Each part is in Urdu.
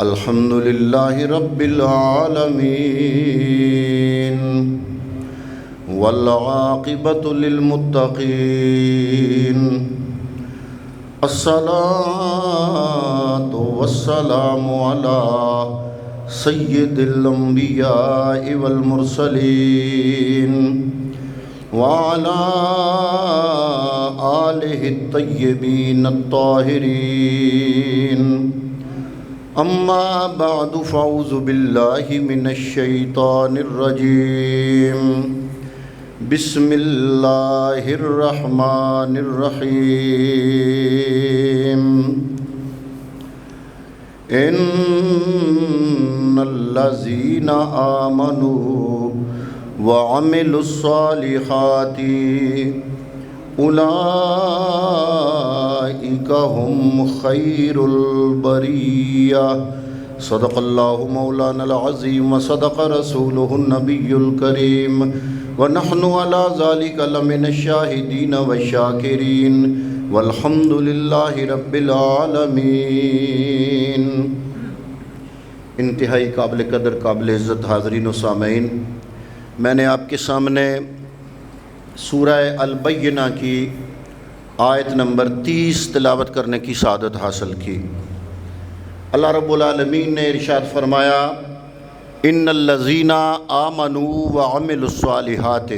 الحمد للہ رب العالمین والعاقبۃ للمتقین الصلاۃ والسلام علی سید الانبیاء والمرسلین وعلى آلہ الطیبین الطاہرین اما بعد فاعوذ باللہ من الشیطان الرجیم بسم اللہ الرحمن الرحیم ان الذین آمنوا وعملوا الصالحات اولئک هم خیر البریہ صدق اللہ مولانا العظیم وصدق رسولہ النبی الکریم ونحن علی ذلک لمن الشاہدین والشاکرین والحمد للہ رب العالمین۔ انتہائی قابل قدر قابل عزت حاضرین و سامعین، میں نے آپ کے سامنے سورہ البینہ کی آیت نمبر 30 تلاوت کرنے کی سعادت حاصل کی۔ اللہ رب العالمین نے ارشاد فرمایا ان الذین آمنوا وعملوا الصالحات،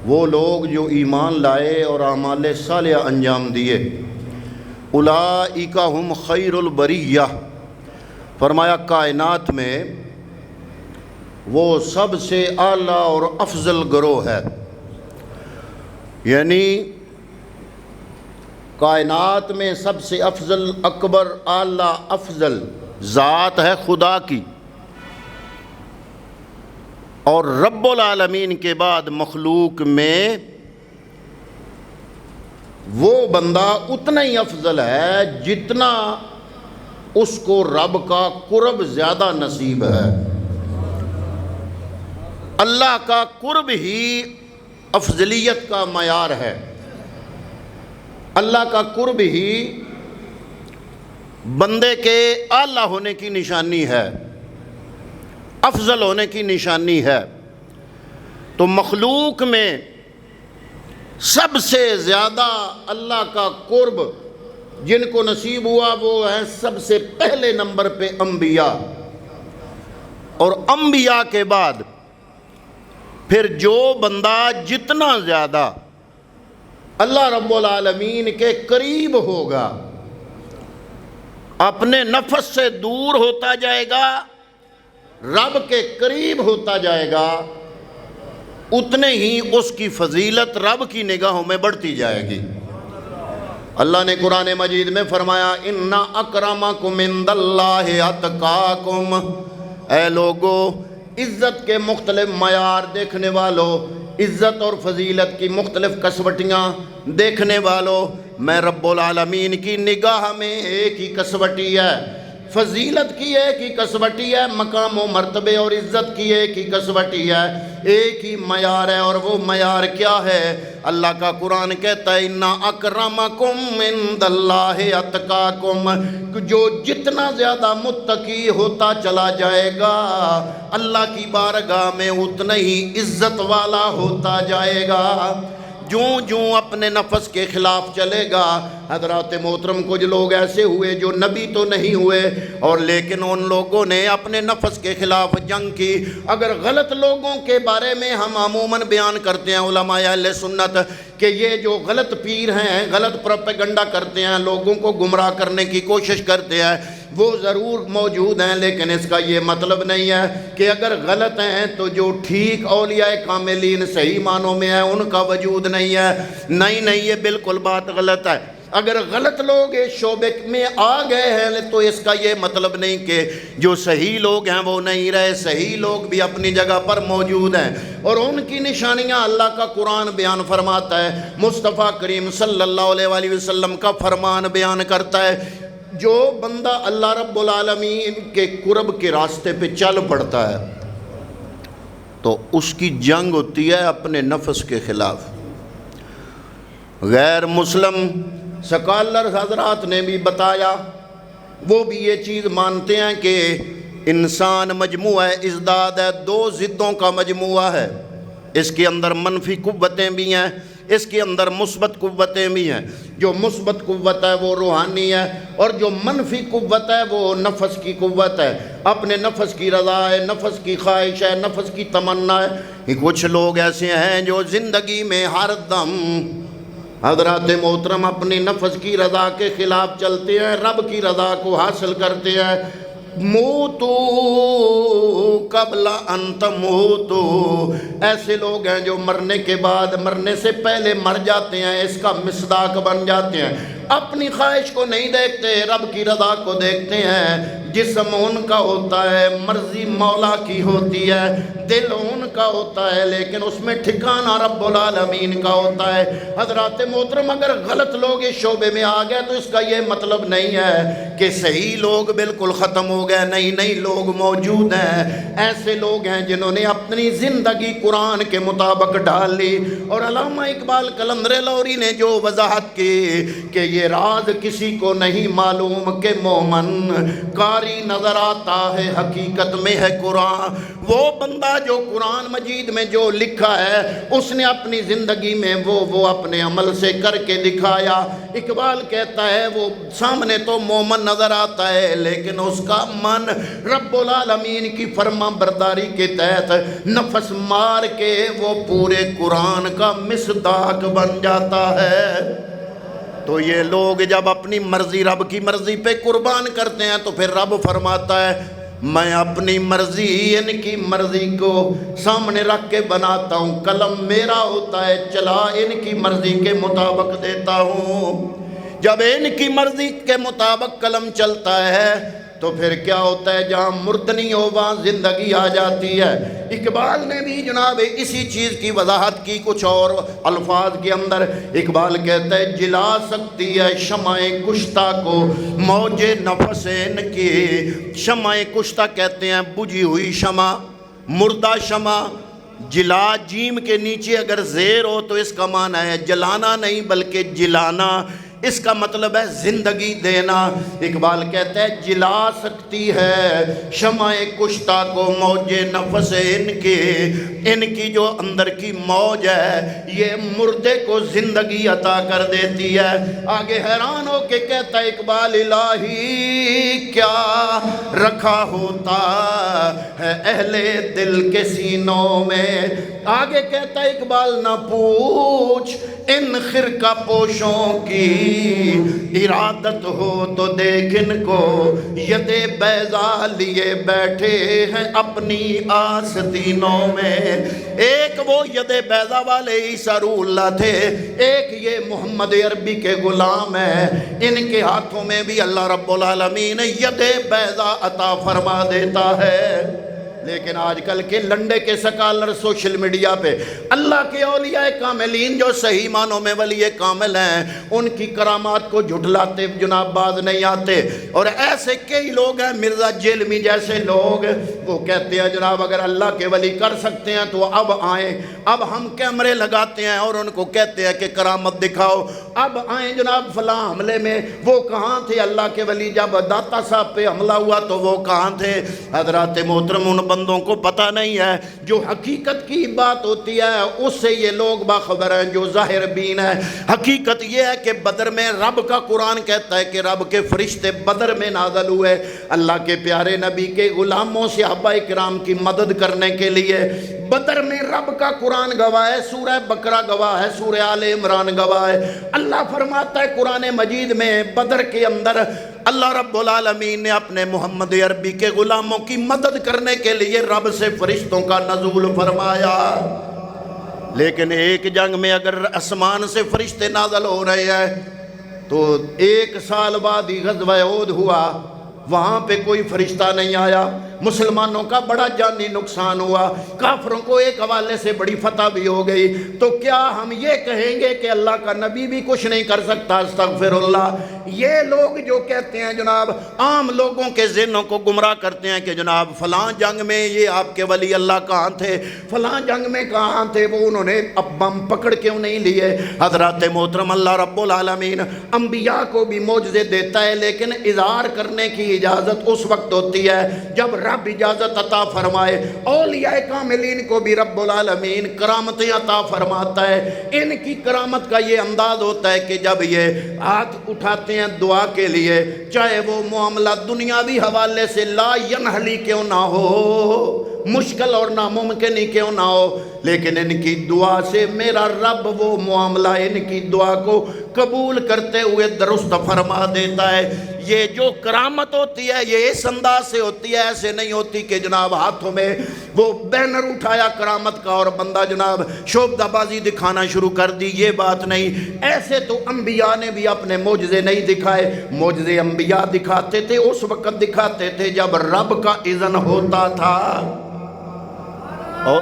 وہ لوگ جو ایمان لائے اور اعمال صالحہ انجام دیے، اولئک هم خیر البریہ، فرمایا کائنات میں وہ سب سے اعلیٰ اور افضل گروہ ہے، یعنی کائنات میں سب سے افضل اکبر اعلیٰ افضل ذات ہے خدا کی، اور رب العالمین کے بعد مخلوق میں وہ بندہ اتنا ہی افضل ہے جتنا اس کو رب کا قرب زیادہ نصیب ہے۔ اللہ کا قرب ہی افضلیت کا معیار ہے، اللہ کا قرب ہی بندے کے اعلیٰ ہونے کی نشانی ہے، افضل ہونے کی نشانی ہے۔ تو مخلوق میں سب سے زیادہ اللہ کا قرب جن کو نصیب ہوا وہ ہے سب سے پہلے نمبر پہ انبیاء، اور انبیاء کے بعد پھر جو بندہ جتنا زیادہ اللہ رب العالمین کے قریب ہوگا، اپنے نفس سے دور ہوتا جائے گا، رب کے قریب ہوتا جائے گا، اتنے ہی اس کی فضیلت رب کی نگاہوں میں بڑھتی جائے گی۔ اللہ نے قرآن مجید میں فرمایا اِنَّ أَكْرَمَكُمْ عِندَ اللَّهِ أَتْقَاكُمْ، اے لوگو عزت کے مختلف معیار دیکھنے والوں، عزت اور فضیلت کی مختلف کسوٹیاں دیکھنے والوں، میں رب العالمین کی نگاہ میں ایک ہی کسوٹی ہے، فضیلت کی ایک ہی کسوٹی ہے، مقام و مرتبے اور عزت کی ایک ہی کسوٹی ہے، ایک ہی معیار ہے، اور وہ معیار کیا ہے؟ اللہ کا قرآن کہتا ہے اِنَّ أَكْرَمَكُمْ عِندَ اللَّهِ أَتْقَاكُمْ، جو جتنا زیادہ متقی ہوتا چلا جائے گا اللہ کی بارگاہ میں اتنا ہی عزت والا ہوتا جائے گا۔ جوں اپنے نفس کے خلاف چلے گا، حضرات محترم کچھ لوگ ایسے ہوئے جو نبی تو نہیں ہوئے اور لیکن ان لوگوں نے اپنے نفس کے خلاف جنگ کی۔ اگر غلط لوگوں کے بارے میں ہم عموماً بیان کرتے ہیں علماء اہل سنت کہ یہ جو غلط پیر ہیں، غلط پروپیگنڈا کرتے ہیں، لوگوں کو گمراہ کرنے کی کوشش کرتے ہیں، وہ ضرور موجود ہیں، لیکن اس کا یہ مطلب نہیں ہے کہ اگر غلط ہیں تو جو ٹھیک اولیاء کاملین صحیح معنوں میں ہیں ان کا وجود نہیں ہے۔ نہیں، یہ بالکل بات غلط ہے۔ اگر غلط لوگ اس شعبے میں آ گئے ہیں تو اس کا یہ مطلب نہیں کہ جو صحیح لوگ ہیں وہ نہیں رہے، صحیح لوگ بھی اپنی جگہ پر موجود ہیں، اور ان کی نشانیاں اللہ کا قرآن بیان فرماتا ہے، مصطفیٰ کریم صلی اللہ علیہ وسلم کا فرمان بیان کرتا ہے۔ جو بندہ اللہ رب العالمین کے قرب کے راستے پہ چل پڑتا ہے تو اس کی جنگ ہوتی ہے اپنے نفس کے خلاف۔ غیر مسلم سکالر حضرات نے بھی بتایا وہ بھی یہ چیز مانتے ہیں کہ انسان مجموعہ ازداد ہے، دو ضدوں کا مجموعہ ہے، اس کے اندر منفی قوتیں بھی ہیں، اس کے اندر مثبت قوتیں بھی ہیں۔ جو مثبت قوت ہے وہ روحانی ہے، اور جو منفی قوت ہے وہ نفس کی قوت ہے، اپنے نفس کی رضا ہے، نفس کی خواہش ہے، نفس کی تمنا ہے۔ کچھ لوگ ایسے ہیں جو زندگی میں ہر دم حضرات محترم اپنی نفس کی رضا کے خلاف چلتے ہیں، رب کی رضا کو حاصل کرتے ہیں۔ موتو قبل ان تموتو، ایسے لوگ ہیں جو مرنے کے بعد، مرنے سے پہلے مر جاتے ہیں، اس کا مصداق بن جاتے ہیں، اپنی خواہش کو نہیں دیکھتے، رب کی رضا کو دیکھتے ہیں۔ جسم ان کا ہوتا ہے، مرضی مولا کی ہوتی ہے، دل ان کا ہوتا ہے، لیکن اس میں ٹھکانہ رب العالمین کا ہوتا ہے۔ حضرات محترم اگر غلط لوگ اس شعبے میں آ گئے تو اس کا یہ مطلب نہیں ہے کہ صحیح لوگ بالکل ختم ہو گئے، نہیں لوگ موجود ہیں۔ ایسے لوگ ہیں جنہوں نے اپنی زندگی قرآن کے مطابق ڈال لی، اور علامہ اقبال قلندر لاہوری نے جو وضاحت کی کہ یہ راز کسی کو نہیں معلوم کہ مومن قاری نظر آتا ہے حقیقت میں ہے قرآن۔ وہ بندہ جو قرآن مجید میں جو لکھا ہے اس نے اپنی زندگی میں وہ اپنے عمل سے کر کے دکھایا۔ اقبال کہتا ہے وہ سامنے تو مومن نظر آتا ہے لیکن اس کا من رب العالمین کی فرما برداری کے تحت نفس مار کے وہ پورے قرآن کا مصداق بن جاتا ہے۔ تو یہ لوگ جب اپنی مرضی رب کی مرضی پہ قربان کرتے ہیں تو پھر رب فرماتا ہے میں اپنی مرضی ان کی مرضی کو سامنے رکھ کے بناتا ہوں، قلم میرا ہوتا ہے، چلا ان کی مرضی کے مطابق دیتا ہوں۔ جب ان کی مرضی کے مطابق قلم چلتا ہے تو پھر کیا ہوتا ہے، جہاں مردنی ہو وہاں زندگی آ جاتی ہے۔ اقبال نے بھی جناب اسی چیز کی وضاحت کی کچھ اور الفاظ کے اندر۔ اقبال کہتا ہے جلا سکتی ہے شمع کشتہ کو موج نفس ان کی۔ شمع کشتہ کہتے ہیں بجھی ہوئی شمع، مردہ شمع۔ جلا جیم کے نیچے اگر زیر ہو تو اس کا معنی ہے جلانا نہیں بلکہ جلانا، اس کا مطلب ہے زندگی دینا۔ اقبال کہتا ہے جلا سکتی ہے شمع کشتہ کو موج نفس ان کی جو اندر کی موج ہے یہ مردے کو زندگی عطا کر دیتی ہے۔ آگے حیران ہو کے کہتا ہے اقبال الہی کیا رکھا ہوتا ہے اہل دل کے سینوں میں۔ آگے کہتا ہے اقبال نہ پوچھ ان خرقہ پوشوں کی، ارادت ہو تو دیکھ ان کو ید بیضا لیے بیٹھے ہیں اپنی آستینوں میں۔ ایک وہ ید بیضا والے عیسیٰ روح اللہ تھے، ایک یہ محمد عربی کے غلام ہیں، ان کے ہاتھوں میں بھی اللہ رب العالمین ید بیضا عطا فرما دیتا ہے۔ لیکن آج کل کے لنڈے کے سکالر سوشل میڈیا پہ اللہ کے اولیاء کاملین جو صحیح معنوں میں ولی کامل ہیں ان کی کرامات کو جھٹلاتے جناب باز نہیں آتے۔ اور ایسے کئی لوگ ہیں مرزا جیلمی جیسے لوگ، وہ کہتے ہیں جناب اگر اللہ کے ولی کر سکتے ہیں تو اب آئیں، اب ہم کیمرے لگاتے ہیں اور ان کو کہتے ہیں کہ کرامت دکھاؤ، اب آئیں جناب فلاں حملے میں۔ وہ کہاں تھے اللہ کے ولی جب داتا صاحب پہ حملہ ہوا تو وہ کہاں تھے؟ حضرات محترم ان بندوں کو پتہ نہیں ہے جو حقیقت کی بات ہوتی ہے اس سے یہ لوگ باخبر ہیں جو ظاہر بین ہیں۔ حقیقت یہ ہے کہ بدر میں رب کا قرآن کہتا ہے کہ رب کے فرشتے بدر میں نازل ہوئے اللہ کے پیارے نبی کے غلاموں صحابہ کرام کی مدد کرنے کے لیے۔ بدر میں رب کا قرآن گواہ ہے، سورہ بقرہ گواہ ہے، سورہ آل عمران گواہ ہے۔ اللہ فرماتا ہے قرآن مجید میں بدر کے اندر اللہ رب العالمین نے اپنے محمد عربی کے غلاموں کی مدد کرنے کے لیے رب سے فرشتوں کا نزول فرمایا۔ لیکن ایک جنگ میں اگر آسمان سے فرشتے نازل ہو رہے ہیں تو 1 سال بعد ہی غزوہ احد ہوا، وہاں پہ کوئی فرشتہ نہیں آیا۔ مسلمانوں کا بڑا جانی نقصان ہوا، کافروں کو ایک حوالے سے بڑی فتح بھی ہو گئی، تو کیا ہم یہ کہیں گے کہ اللہ کا نبی بھی کچھ نہیں کر سکتا؟ استغفر اللہ۔ یہ لوگ جو کہتے ہیں جناب، عام لوگوں کے ذہنوں کو گمراہ کرتے ہیں کہ جناب فلاں جنگ میں یہ آپ کے ولی اللہ کہاں تھے، فلاں جنگ میں کہاں تھے، وہ انہوں نے اب بم پکڑ کیوں نہیں لیے؟ حضرات محترم، اللہ رب العالمین انبیاء کو بھی معجزے دیتا ہے، لیکن اظہار کرنے کی اجازت اس وقت ہوتی ہے جب رب اجازت عطا فرمائے۔ اولیاء کاملین کو بھی رب العالمین کرامتیں عطا فرماتا ہے۔ ان کی کرامت کا یہ انداز ہوتا ہے کہ جب یہ ہاتھ اٹھاتے ہیں دعا کے لیے، چاہے وہ معاملہ دنیاوی حوالے سے لا ینحلی کیوں نہ ہو، مشکل اور ناممکن ہی کیوں نہ ہو، لیکن ان کی دعا سے میرا رب وہ معاملہ ان کی دعا کو قبول کرتے ہوئے درست فرما دیتا ہے۔ یہ جو کرامت ہوتی ہے یہ اس انداز سے ہوتی ہے، ایسے نہیں ہوتی کہ جناب ہاتھوں میں وہ بینر اٹھایا کرامت کا اور بندہ جناب شعبدہ بازی دکھانا شروع کر دی، یہ بات نہیں۔ ایسے تو انبیاء نے بھی اپنے معجزے نہیں دکھائے، معجزے انبیاء دکھاتے تھے اس وقت دکھاتے تھے جب رب کا اذن ہوتا تھا۔ اور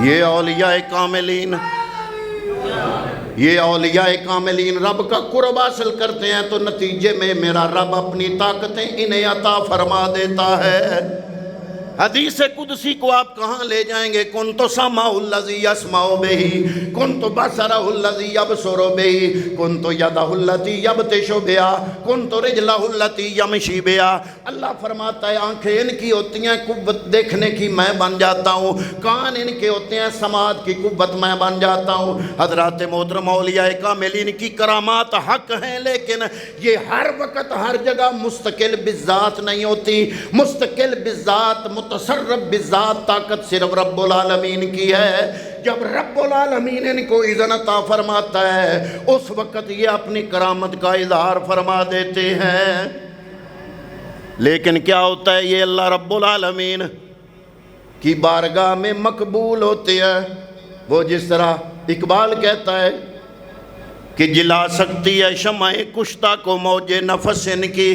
یہ اولیاء کاملین، یہ اولیاء کاملین رب کا قرب حاصل کرتے ہیں تو نتیجے میں میرا رب اپنی طاقتیں انہیں عطا فرما دیتا ہے۔ حدیث قدسی کو آپ کہاں لے جائیں گے؟ کنت سمع الذی یسمع بہ، کنت بصرہ الذی یبصر بہ، کنت یدہ التی یبطش بہا، کنت رجلہ التی یمشی بہا۔ اللہ فرماتا ہے آنکھیں ان کی ہوتی ہیں قوت دیکھنے کی، میں بن جاتا ہوں، کان ان کے ہوتے ہیں سماعت کی قوت، میں بن جاتا ہوں۔ حضرات محترم اولیاء کاملین کی کرامات حق ہیں، لیکن یہ ہر وقت ہر جگہ مستقل بذات نہیں ہوتی۔ مستقل بذات، متصرف بذات طاقت صرف رب العالمین کی ہے۔ جب رب العالمین ان کو اذن عطا فرماتا ہے اس وقت یہ اپنی کرامت کا اظہار فرما دیتے ہیں۔ لیکن کیا ہوتا ہے، یہ اللہ رب العالمین کی بارگاہ میں مقبول ہوتے ہیں۔ وہ جس طرح اقبال کہتا ہے کہ جلا سکتی ہے شمع کشتہ کو موج نفس ان کی،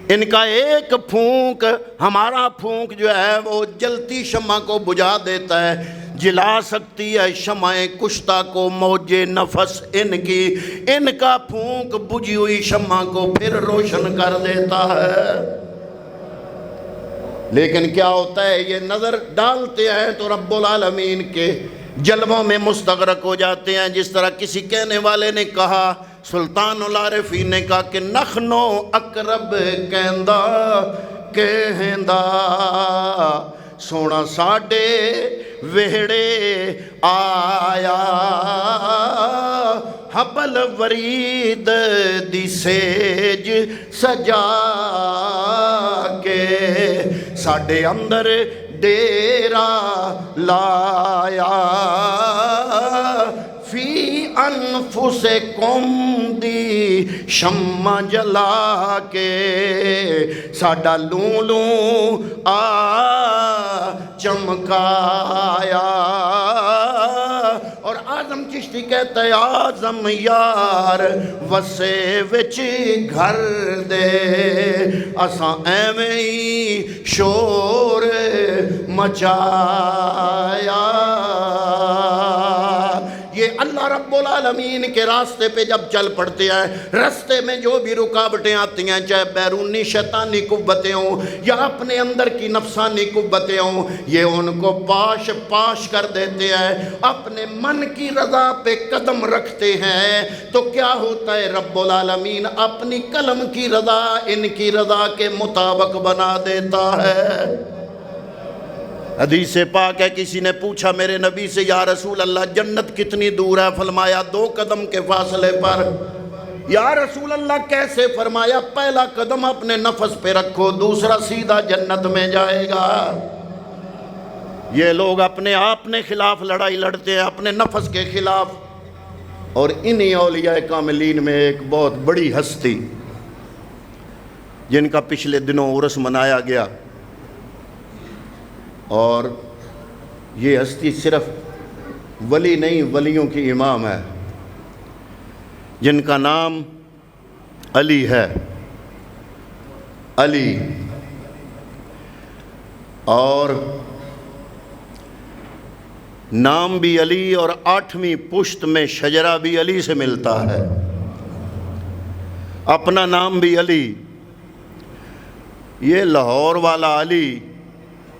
ان کا ایک پھونک، ہمارا پھونک جو ہے وہ جلتی شمع کو بجھا دیتا ہے، جلا سکتی ہے شمع کشتہ کو موج نفس ان کی، ان کا پھونک بجھی ہوئی شمع کو پھر روشن کر دیتا ہے۔ لیکن کیا ہوتا ہے، یہ نظر ڈالتے ہیں تو رب العالمین کے جلووں میں مستغرق ہو جاتے ہیں۔ جس طرح کسی کہنے والے نے کہا، سلطان العارفین نے کہا کہ نخنو اقرب کہندا کہندا سونا ساڈے وہڑے آیا، حبل ورید دی سیج سجا کے ساڈے اندر ڈیرا لایا، فی انفسکم دی شمع جلا کے ساڈا لوں لوں آ چمکایا۔ اور اعظم چشتی کہتا ہے اعظم یار وسے وچ گھر دے، اساں ایویں ہی شور مچایا۔ یہ اللہ رب العالمین کے راستے پہ جب چل پڑتے ہیں، راستے میں جو بھی رکاوٹیں آتی ہیں، چاہے بیرونی شیطانی قوتیں ہوں یا اپنے اندر کی نفسانی قوتیں ہوں، یہ ان کو پاش پاش کر دیتے ہیں، اپنے من کی رضا پہ قدم رکھتے ہیں۔ تو کیا ہوتا ہے، رب العالمین اپنی قلم کی رضا ان کی رضا کے مطابق بنا دیتا ہے۔ حدیث پاک ہے، کسی نے پوچھا میرے نبی سے، یا رسول اللہ جنت کتنی دور ہے؟ فرمایا 2 قدم کے فاصلے پر۔ یا رسول اللہ کیسے؟ فرمایا پہلا قدم اپنے نفس پہ رکھو، دوسرا سیدھا جنت میں جائے گا۔ یہ لوگ اپنے آپ نے خلاف لڑائی لڑتے ہیں، اپنے نفس کے خلاف۔ اور انہی اولیاء کاملین میں ایک بہت بڑی ہستی جن کا پچھلے دنوں عرس منایا گیا، اور یہ ہستی صرف ولی نہیں، ولیوں کی امام ہے، جن کا نام علی ہے، علی، اور نام بھی علی، اور 8ویں پشت میں شجرہ بھی علی سے ملتا ہے، اپنا نام بھی علی۔ یہ لاہور والا علی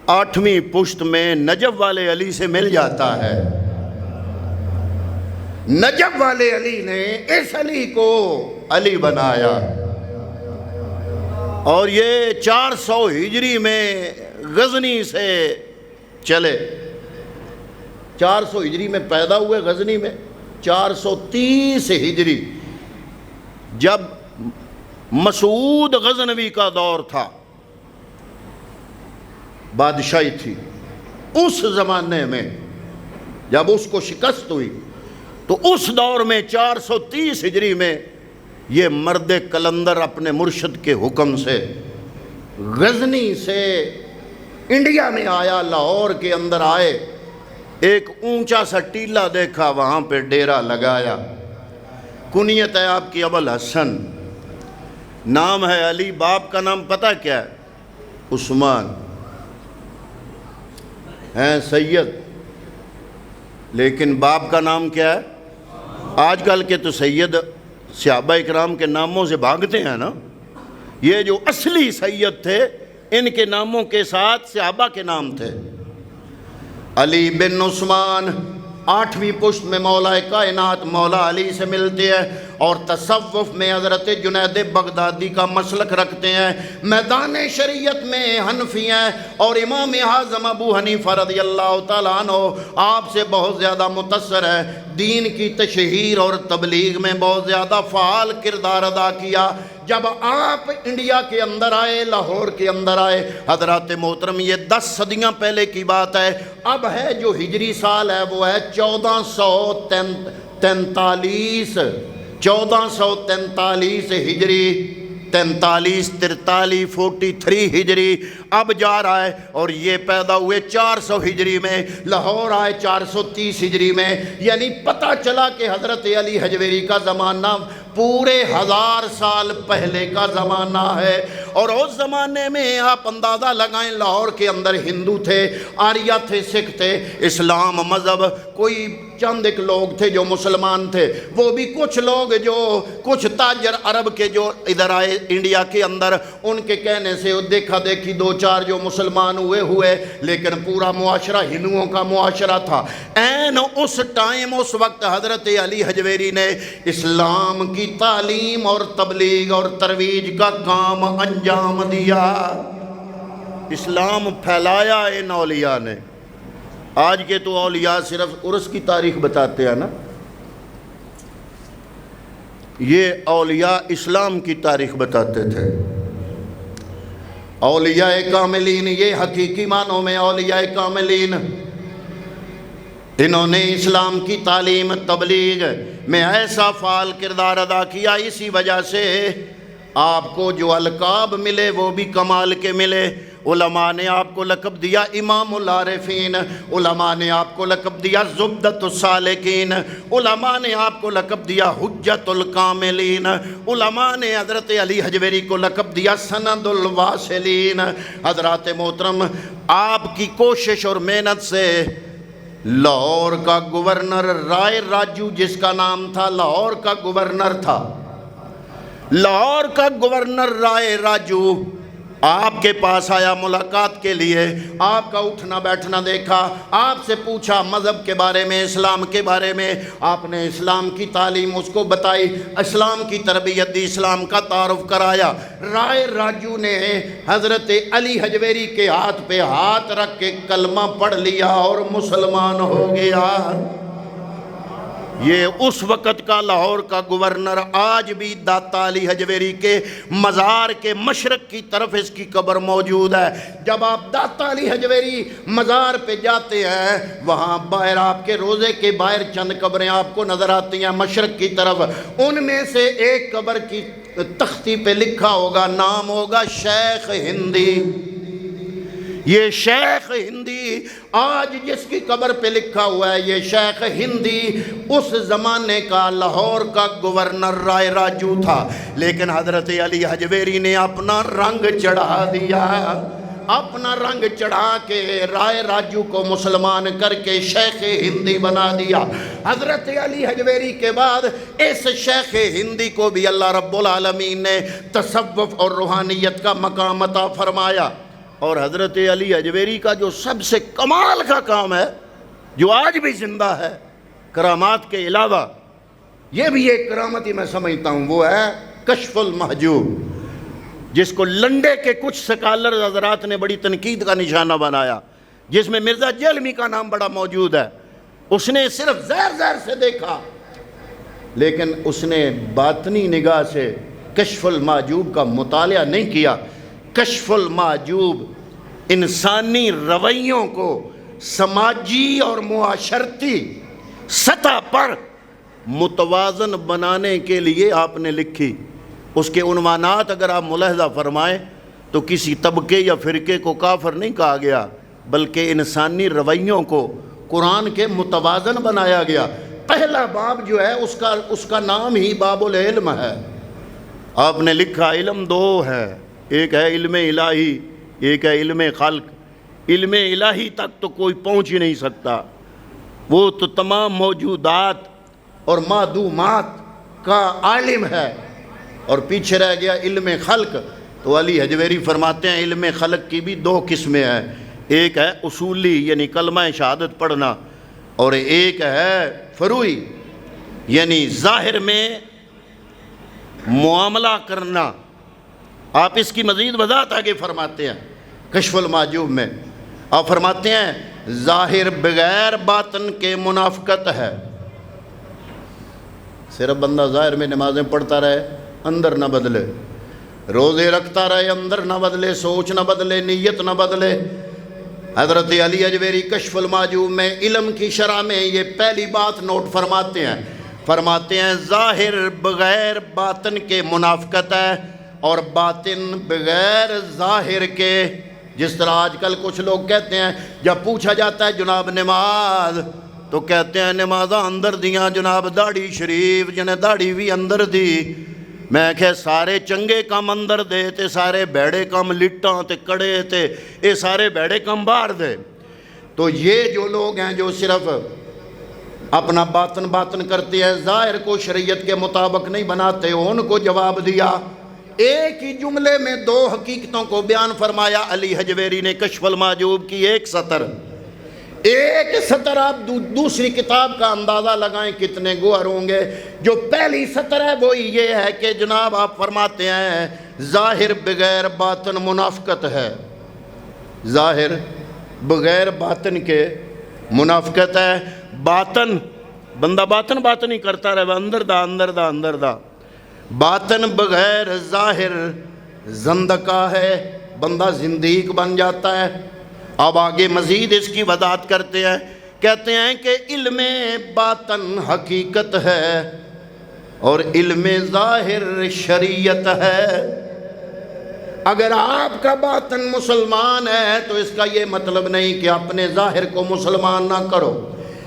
8ویں پشت میں نجف والے علی سے مل جاتا ہے۔ نجف والے علی نے اس علی کو علی بنایا، اور یہ 400 ہجری میں غزنی سے چلے، 400 ہجری میں پیدا ہوئے غزنی میں، 430 ہجری جب مسعود غزنوی کا دور تھا، بادشاہی تھی، اس زمانے میں جب اس کو شکست ہوئی تو اس دور میں 430 ہجری میں یہ مرد کلندر اپنے مرشد کے حکم سے غزنی سے انڈیا میں آیا، لاہور کے اندر آئے، ایک اونچا سا ٹیلہ دیکھا، وہاں پہ ڈیرا لگایا۔ کنیت ہے آپ کی ابو الحسن، نام ہے علی، باپ کا نام پتہ کیا ہے؟ عثمان، ہیں سید، لیکن باپ کا نام کیا ہے؟ آج کل کے تو سید صحابہ اکرام کے ناموں سے بھاگتے ہیں نا، یہ جو اصلی سید تھے ان کے ناموں کے ساتھ صحابہ کے نام تھے۔ علی بن عثمان 8ویں پشت میں مولا کائنات مولا علی سے ملتے ہیں، اور تصوف میں حضرت جنید بغدادی کا مسلک رکھتے ہیں، میدان شریعت میں حنفی ہیں، اور امام اعظم ابو حنیفہ رضی اللہ تعالیٰ عنہ آپ سے بہت زیادہ متاثر ہے، دین کی تشہیر اور تبلیغ میں بہت زیادہ فعال کردار ادا کیا۔ جب آپ انڈیا کے اندر آئے، لاہور کے اندر آئے حضرات محترم، یہ 10 صدیاں پہلے کی بات ہے، اب ہے جو ہجری سال ہے وہ ہے 1443 ہجری، 43 43 ہجری اب جا رہا ہے، اور یہ پیدا ہوئے 400 ہجری میں، لاہور آئے 430 ہجری میں، یعنی پتہ چلا کہ حضرت علی حجویری کا زمانہ پورے 1000 سال پہلے کا زمانہ ہے۔ اور اس زمانے میں آپ اندازہ لگائیں، لاہور کے اندر ہندو تھے، آریہ تھے، سکھ تھے، اسلام مذہب، کوئی چند ایک لوگ تھے جو مسلمان تھے، وہ بھی کچھ لوگ جو کچھ تاجر عرب کے جو ادھر آئے انڈیا کے اندر، ان کے کہنے سے دیکھا دیکھی 2-4 جو مسلمان ہوئے، لیکن پورا معاشرہ ہندوؤں کا معاشرہ تھا۔ این اس ٹائم، اس وقت حضرت علی حجویری نے اسلام کی تعلیم اور تبلیغ اور ترویج کا کام انجام دیا، اسلام پھیلایا ان اولیاء نے۔ آج کے تو اولیاء صرف عرس کی تاریخ بتاتے ہیں نا، یہ اولیاء اسلام کی تاریخ بتاتے تھے۔ اولیاء کاملین، یہ حقیقی معنوں میں اولیاء کاملین، انہوں نے اسلام کی تعلیم تبلیغ میں ایسا فعال کردار ادا کیا، اسی وجہ سے آپ کو جو القاب ملے وہ بھی کمال کے ملے۔ علماء نے آپ کو لقب دیا امام العارفین، علماء نے آپ کو لقب دیا زبدۃ السالکین، علماء نے آپ کو لقب دیا حجت الکاملین، علماء نے حضرت علی حجویری کو لقب دیا سند الواصلین۔ حضرات محترم، آپ کی کوشش اور محنت سے لاہور کا گورنر رائے راجو، جس کا نام تھا، لاہور کا گورنر تھا، لاہور کا گورنر رائے راجو آپ کے پاس آیا ملاقات کے لیے، آپ کا اٹھنا بیٹھنا دیکھا، آپ سے پوچھا مذہب کے بارے میں، اسلام کے بارے میں، آپ نے اسلام کی تعلیم اس کو بتائی، اسلام کی تربیت دی، اسلام کا تعارف کرایا۔ رائے راجو نے حضرت علی حجویری کے ہاتھ پہ ہاتھ رکھ کے کلمہ پڑھ لیا اور مسلمان ہو گیا۔ یہ اس وقت کا لاہور کا گورنر، آج بھی داتا علی حجویری کے مزار کے مشرق کی طرف اس کی قبر موجود ہے۔ جب آپ داتا علی حجویری مزار پہ جاتے ہیں، وہاں باہر آپ کے روزے کے باہر چند قبریں آپ کو نظر آتی ہیں مشرق کی طرف، ان میں سے ایک قبر کی تختی پہ لکھا ہوگا، نام ہوگا شیخ ہندی۔ یہ شیخ ہندی آج جس کی قبر پہ لکھا ہوا ہے یہ شیخ ہندی اس زمانے کا لاہور کا گورنر رائے راجو تھا، لیکن حضرت علی حجویری نے اپنا رنگ چڑھا دیا، اپنا رنگ چڑھا کے رائے راجو کو مسلمان کر کے شیخ ہندی بنا دیا۔ حضرت علی حجویری کے بعد اس شیخ ہندی کو بھی اللہ رب العالمین نے تصوف اور روحانیت کا مقام عطا فرمایا۔ اور حضرت علی حجویری کا جو سب سے کمال کا کام ہے جو آج بھی زندہ ہے کرامات کے علاوہ، یہ بھی ایک کرامت ہی میں سمجھتا ہوں، وہ ہے کشف المحجوب، جس کو لنڈے کے کچھ سکالر حضرات نے بڑی تنقید کا نشانہ بنایا، جس میں مرزا جہلمی کا نام بڑا موجود ہے۔ اس نے صرف زہر سے دیکھا، لیکن اس نے باطنی نگاہ سے کشف المحجوب کا مطالعہ نہیں کیا۔ کشف المحجوب انسانی رویوں کو سماجی اور معاشرتی سطح پر متوازن بنانے کے لیے آپ نے لکھی۔ اس کے عنوانات اگر آپ ملاحظہ فرمائیں تو کسی طبقے یا فرقے کو کافر نہیں کہا گیا، بلکہ انسانی رویوں کو قرآن کے متوازن بنایا گیا۔ پہلا باب جو ہے اس کا نام ہی باب العلم ہے۔ آپ نے لکھا علم دو ہے، ایک ہے علم الہی، ایک ہے علم خلق۔ علم الہی تک تو کوئی پہنچ ہی نہیں سکتا، وہ تو تمام موجودات اور معدومات کا عالم ہے، اور پیچھے رہ گیا علم خلق۔ تو علی حجویری فرماتے ہیں علم خلق کی بھی دو قسمیں ہیں، ایک ہے اصولی یعنی کلمہ شہادت پڑھنا، اور ایک ہے فروعی یعنی ظاہر میں معاملہ کرنا۔ آپ اس کی مزید وضاحت آگے فرماتے ہیں کشف المحجوب میں۔ آپ فرماتے ہیں ظاہر بغیر باطن کے منافقت ہے۔ صرف بندہ ظاہر میں نمازیں پڑھتا رہے، اندر نہ بدلے، روزے رکھتا رہے، اندر نہ بدلے، سوچ نہ بدلے، نیت نہ بدلے۔ حضرت علی حجویری کشف المحجوب میں علم کی شرح میں یہ پہلی بات نوٹ فرماتے ہیں ظاہر بغیر باطن کے منافقت ہے، اور باطن بغیر ظاہر کے۔ جس طرح آج کل کچھ لوگ کہتے ہیں، جب پوچھا جاتا ہے جناب نماز، تو کہتے ہیں نمازاں اندر دیاں جناب، داڑھی شریف جنہیں داڑھی بھی اندر دی۔ میں کہ سارے چنگے کام اندر دے تے سارے بیڑے کام لٹاں تے کڑے تے اے سارے بیڑے کام باہر دے۔ تو یہ جو لوگ ہیں جو صرف اپنا باطن کرتے ہیں، ظاہر کو شریعت کے مطابق نہیں بناتے، ان کو جواب دیا۔ ایک ہی جملے میں دو حقیقتوں کو بیان فرمایا علی حجویری نے کشف المحجوب کی ایک سطر آپ دوسری کتاب کا اندازہ لگائیں کتنے گوہر ہوں گے۔ جو پہلی سطر ہے وہی یہ ہے کہ جناب آپ فرماتے ہیں ظاہر بغیر باطن منافقت ہے، ظاہر بغیر باطن کے منافقت ہے۔ باطن بندہ باطن ہی کرتا رہے، اندر دا باطن بغیر ظاہر زندقہ ہے، بندہ زندیق بن جاتا ہے۔ اب آگے مزید اس کی وضاحت کرتے ہیں، کہتے ہیں کہ علم باطن حقیقت ہے اور علم ظاہر شریعت ہے۔ اگر آپ کا باطن مسلمان ہے تو اس کا یہ مطلب نہیں کہ اپنے ظاہر کو مسلمان نہ کرو۔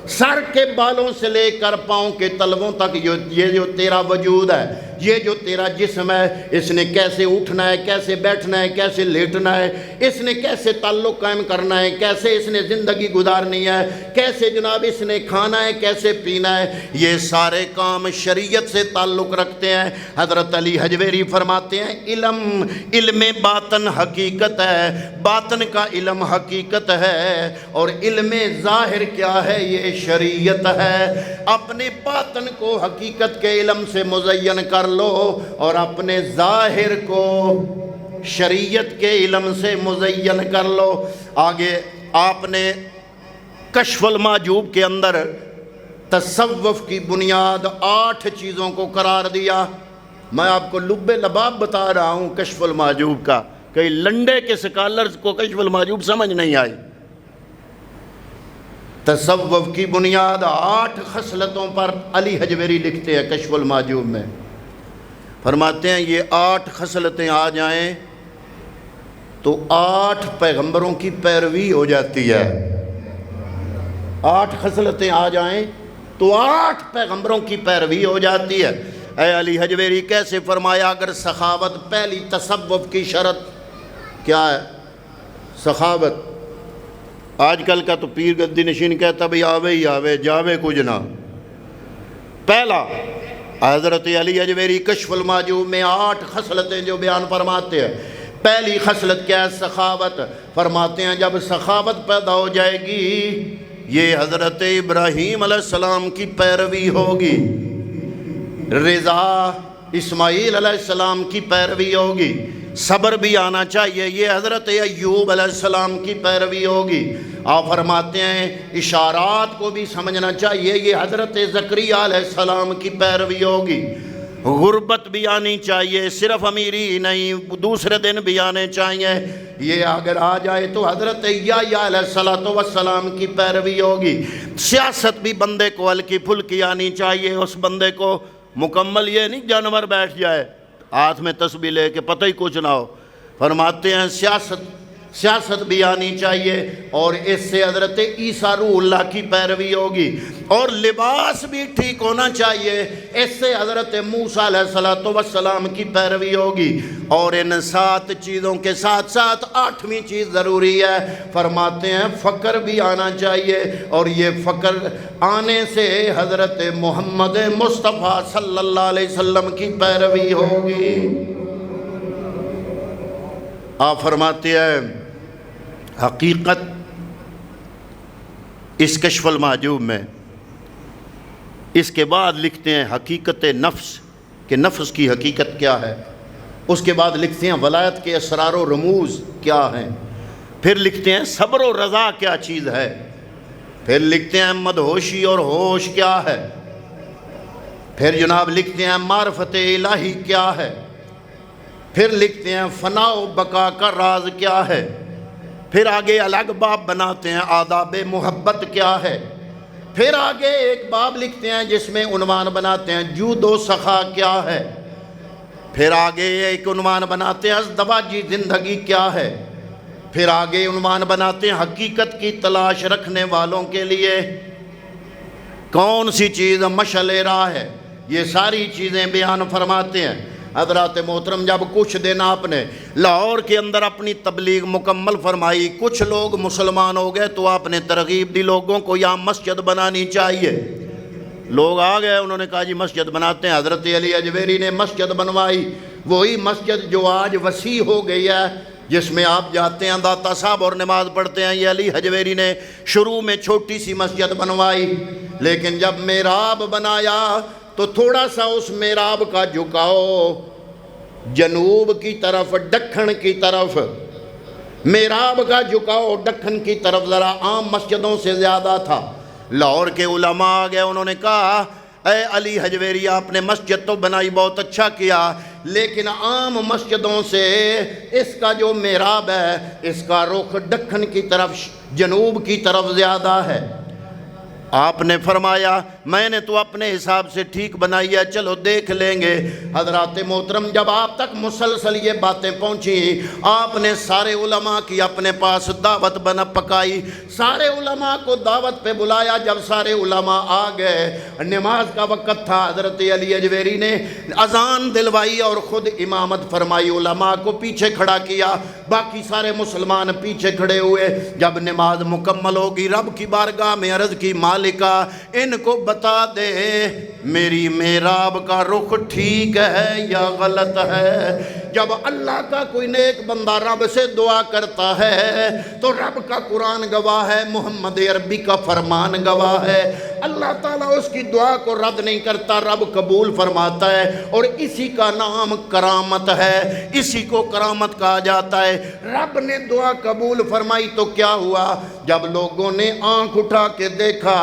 سر کے بالوں سے لے کر پاؤں کے تلووں تک یہ جو تیرا وجود ہے، یہ جو تیرا جسم ہے، اس نے کیسے اٹھنا ہے، کیسے بیٹھنا ہے، کیسے لیٹنا ہے، اس نے کیسے تعلق قائم کرنا ہے، کیسے اس نے زندگی گزارنی ہے، کیسے جناب اس نے کھانا ہے، کیسے پینا ہے، یہ سارے کام شریعت سے تعلق رکھتے ہیں۔ حضرت علی حجویری فرماتے ہیں علم باطن حقیقت ہے، باطن کا علم حقیقت ہے، اور علم ظاہر کیا ہے؟ یہ شریعت ہے۔ اپنے باطن کو حقیقت کے علم سے مزین کر لو اور اپنے ظاہر کو شریعت کے علم سے مزین کر لو۔ آگے آپ نے کشف المحجوب کے اندر تصوف کی بنیاد 8 چیزوں کو قرار دیا۔ میں آپ کو لب لباب بتا رہا ہوں کشف المحجوب کا، کئی لنڈے کے سکالرز کو کشف المحجوب سمجھ نہیں آئی۔ تصوف کی بنیاد 8 خصلتوں پر علی حجویری لکھتے ہیں کشف المحجوب میں، فرماتے ہیں یہ 8 خصلتیں آ جائیں تو 8 پیغمبروں کی پیروی ہو جاتی ہے. 8 خصلتیں آ جائیں تو 8 پیغمبروں کی پیروی ہو جاتی ہے. اے علی حجویری کیسے فرمایا؟ اگر سخاوت پہلی تصوف کی شرط کیا ہے؟ سخاوت. آج کل کا تو پیر گدی نشین کہتا بھئی آوے ہی آوے جاوے کچھ نہ. پہلا حضرت علی حجویری کشف المحجوب میں 8 خصلتیں جو بیان فرماتے ہیں. پہلی خصلت کیا ہے؟ سخاوت. فرماتے ہیں جب سخاوت پیدا ہو جائے گی یہ حضرت ابراہیم علیہ السلام کی پیروی ہوگی، رضا اسماعیل علیہ السلام کی پیروی ہوگی، صبر بھی آنا چاہیے، یہ حضرت ایوب علیہ السلام کی پیروی ہوگی. آپ فرماتے ہیں اشارات کو بھی سمجھنا چاہیے، یہ حضرت زکریا علیہ السلام کی پیروی ہوگی. غربت بھی آنی چاہیے، صرف امیری نہیں، دوسرے دن بھی آنے چاہیے. یہ اگر آ جائے تو حضرت یحییٰ علیہ السلام کی پیروی ہوگی. سیاست بھی بندے کو ہلکی پھلکی آنی چاہیے، اس بندے کو مکمل یہ نہیں جانور بیٹھ جائے ہاتھ میں تسبیح لے کے پتہ ہی کچھ نہ ہو. فرماتے ہیں سیاست بھی آنی چاہیے، اور اس سے حضرت عیسیٰ روح اللہ کی پیروی ہوگی. اور لباس بھی ٹھیک ہونا چاہیے، اس سے حضرت موسیٰ علیہ السلام کی پیروی ہوگی. اور ان 7 چیزوں کے ساتھ ساتھ 8ویں چیز ضروری ہے. فرماتے ہیں فقر بھی آنا چاہیے، اور یہ فقر آنے سے حضرت محمد مصطفیٰ صلی اللہ علیہ وسلم کی پیروی ہوگی. آپ فرماتے ہیں حقیقت اس کشف المحجوب میں. اس کے بعد لکھتے ہیں حقیقت نفس، کہ نفس کی حقیقت کیا ہے. اس کے بعد لکھتے ہیں ولایت کے اسرار و رموز کیا ہیں. پھر لکھتے ہیں صبر و رضا کیا چیز ہے. پھر لکھتے ہیں مدہوشی اور ہوش کیا ہے. پھر جناب لکھتے ہیں معرفت الہی کیا ہے. پھر لکھتے ہیں فنا و بقا کا راز کیا ہے. پھر آگے الگ باب بناتے ہیں آداب محبت کیا ہے. پھر آگے ایک باب لکھتے ہیں جس میں عنوان بناتے ہیں جود و سخا کیا ہے. پھر آگے ایک عنوان بناتے ہیں ازدواجی زندگی کیا ہے. پھر آگے عنوان بناتے ہیں حقیقت کی تلاش رکھنے والوں کے لیے کون سی چیز مشعل راہ ہے. یہ ساری چیزیں بیان فرماتے ہیں. حضرات محترم جب کچھ دن آپ نے لاہور کے اندر اپنی تبلیغ مکمل فرمائی، کچھ لوگ مسلمان ہو گئے تو آپ نے ترغیب دی لوگوں کو یہاں مسجد بنانی چاہیے. لوگ آ گئے، انہوں نے کہا جی مسجد بناتے ہیں. حضرت علی حجویری نے مسجد بنوائی، وہی مسجد جو آج وسیع ہو گئی ہے، جس میں آپ جاتے ہیں داتا صاحب اور نماز پڑھتے ہیں. یہ علی حجویری نے شروع میں چھوٹی سی مسجد بنوائی، لیکن جب محراب بنایا تو تھوڑا سا اس محراب کا جھکاؤ جنوب کی طرف، دکن کی طرف. محراب کا جھکاؤ دکن کی طرف ذرا عام مسجدوں سے زیادہ تھا. لاہور کے علماء آ گئے، انہوں نے کہا اے علی حجویری آپ نے مسجد تو بنائی، بہت اچھا کیا، لیکن عام مسجدوں سے اس کا جو محراب ہے اس کا رخ دکن کی طرف، جنوب کی طرف زیادہ ہے. آپ نے فرمایا میں نے تو اپنے حساب سے ٹھیک بنائی ہے، چلو دیکھ لیں گے. حضرات محترم جب آپ تک مسلسل یہ باتیں پہنچی، آپ نے سارے علماء کی اپنے پاس دعوت پکائی، سارے علماء کو دعوت پہ بلایا. جب سارے علماء آ گئے، نماز کا وقت تھا، حضرت علی حجویری نے اذان دلوائی اور خود امامت فرمائی. علماء کو پیچھے کھڑا کیا، باقی سارے مسلمان پیچھے کھڑے ہوئے. جب نماز مکمل ہوگی رب کی بارگاہ میں عرض کی مالکہ ان کو بتا دے میری محراب کا رخ ٹھیک ہے یا غلط ہے. جب اللہ کا کوئی نیک بندہ رب سے دعا کرتا ہے تو رب کا قرآن گواہ ہے، محمد عربی کا فرمان گواہ ہے. اللہ تعالیٰ اس کی دعا کو رد نہیں کرتا، رب قبول فرماتا ہے، اور اسی کا نام کرامت ہے، اسی کو کرامت کہا جاتا ہے. رب نے دعا قبول فرمائی تو کیا ہوا؟ جب لوگوں نے آنکھ اٹھا کے دیکھا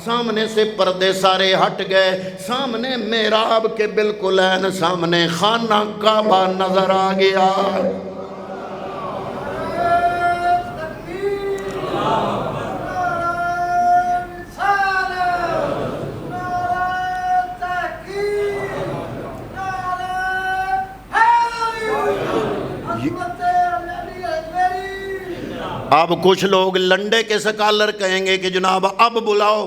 سامنے سے پردے سارے ہٹ گئے، سامنے محراب کے بالکل عین سامنے خانہ کعبہ نظر آ گیا. اب کچھ لوگ لنڈے کے سکالر کہیں گے کہ جناب اب بلاؤ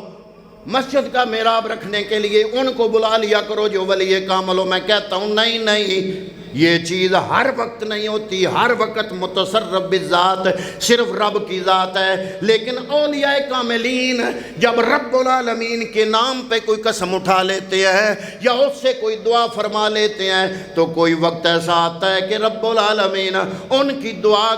مسجد کا محراب رکھنے کے لیے ان کو بلا لیا کرو جو ولی کامل ہو۔ میں کہتا ہوں نہیں، یہ چیز ہر وقت نہیں ہوتی، ہر وقت متصرف بالذات صرف رب کی ذات ہے، لیکن اولیاء کاملین جب رب العالمین کے نام پہ کوئی قسم اٹھا لیتے ہیں یا اس سے کوئی دعا فرما لیتے ہیں تو کوئی وقت ایسا آتا ہے کہ رب العالمین ان کی دعا